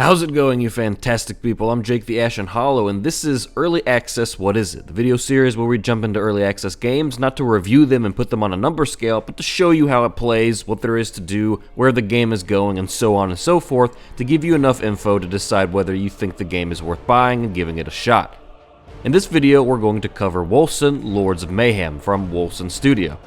How's it going, you fantastic people? I'm Jake the Ashen Hollow, and this is Early Access What Is It? The video series where we jump into early access games, not to review them and put them on a number scale, but to show you how it plays, what there is to do, where the game is going, and so on and so forth, to give you enough info to decide whether you think the game is worth buying and giving it a shot. In this video, we're going to cover Wolcen, Lords of Mayhem from Wolcen Studio.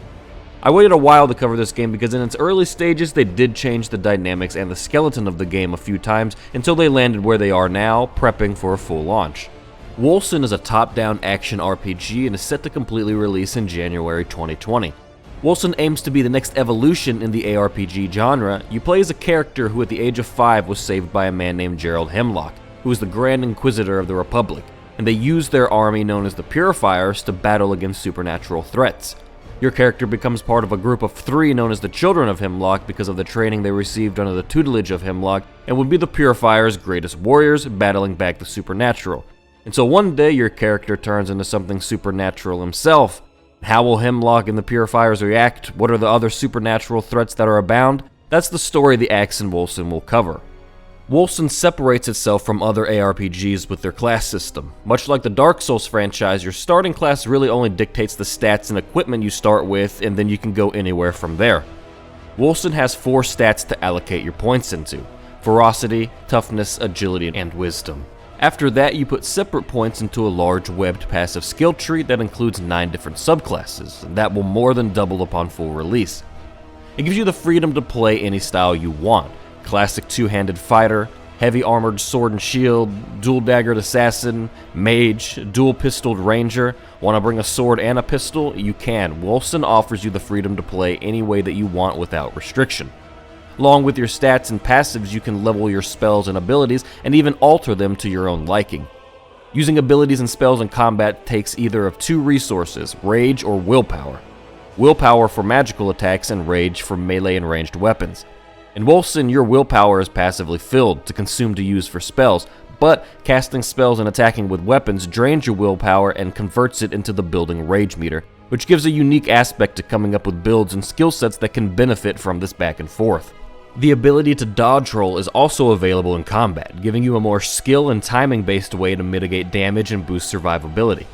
I waited a while to cover this game because in its early stages they did change the dynamics and the skeleton of the game a few times until they landed where they are now, prepping for a full launch. Wolcen is a top-down action RPG and is set to completely release in January 2020. Wolcen aims to be the next evolution in the ARPG genre. You play as a character who at the age of 5 was saved by a man named Gerald Hemlock, who was the Grand Inquisitor of the Republic, and they used their army known as the Purifiers to battle against supernatural threats. Your character becomes part of a group of 3 known as the Children of Hemlock because of the training they received under the tutelage of Hemlock, and would be the Purifiers' greatest warriors, battling back the supernatural. Until one day your character turns into something supernatural himself. How will Hemlock and the Purifiers react? What are the other supernatural threats that are abound? That's the story the Axe in Wolcen will cover. Wolcen separates itself from other ARPGs with their class system. Much like the Dark Souls franchise, your starting class really only dictates the stats and equipment you start with, and then you can go anywhere from there. Wolcen has 4 stats to allocate your points into: ferocity, toughness, agility, and wisdom. After that, you put separate points into a large webbed passive skill tree that includes 9 different subclasses, and that will more than double upon full release. It gives you the freedom to play any style you want. Classic two-handed fighter, heavy armored sword and shield, dual-daggered assassin, mage, dual-pistoled ranger. Want to bring a sword and a pistol? You can. Wolcen offers you the freedom to play any way that you want without restriction. Along with your stats and passives, you can level your spells and abilities and even alter them to your own liking. Using abilities and spells in combat takes either of 2 resources, rage or willpower. Willpower for magical attacks and rage for melee and ranged weapons. In Wolcen, your willpower is passively filled to consume to use for spells, but casting spells and attacking with weapons drains your willpower and converts it into the building rage meter, which gives a unique aspect to coming up with builds and skill sets that can benefit from this back and forth. The ability to dodge roll is also available in combat, giving you a more skill and timing based way to mitigate damage and boost survivability.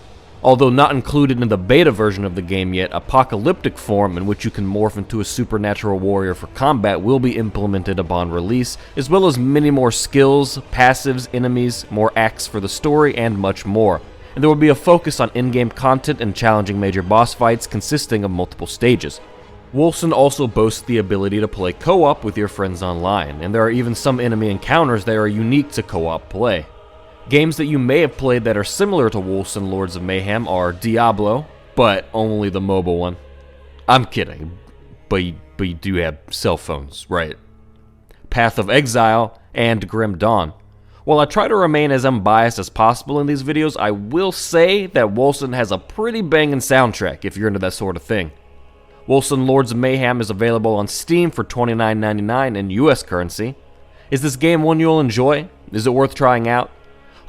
Although not included in the beta version of the game yet, apocalyptic form in which you can morph into a supernatural warrior for combat will be implemented upon release, as well as many more skills, passives, enemies, more acts for the story, and much more. And there will be a focus on in-game content and challenging major boss fights consisting of multiple stages. Wolcen also boasts the ability to play co-op with your friends online, and there are even some enemy encounters that are unique to co-op play. Games that you may have played that are similar to Wolcen Lords of Mayhem are Diablo, but only the mobile one. I'm kidding, but you do have cell phones, right? Path of Exile, and Grim Dawn. While I try to remain as unbiased as possible in these videos, I will say that Wolcen has a pretty banging soundtrack if you're into that sort of thing. Wolcen Lords of Mayhem is available on Steam for $29.99 in US currency. Is this game one you'll enjoy? Is it worth trying out?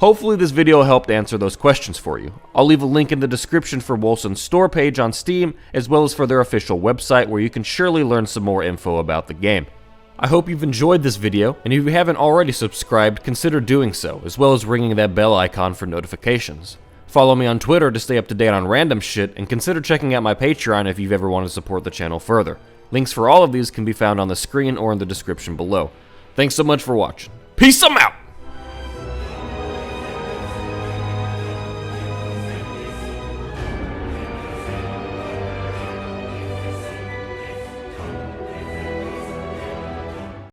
Hopefully this video helped answer those questions for you. I'll leave a link in the description for Wolcen's store page on Steam, as well as for their official website where you can surely learn some more info about the game. I hope you've enjoyed this video, and if you haven't already subscribed, consider doing so, as well as ringing that bell icon for notifications. Follow me on Twitter to stay up to date on random shit, and consider checking out my Patreon if you've ever wanted to support the channel further. Links for all of these can be found on the screen or in the description below. Thanks so much for watching. Peace 'em out!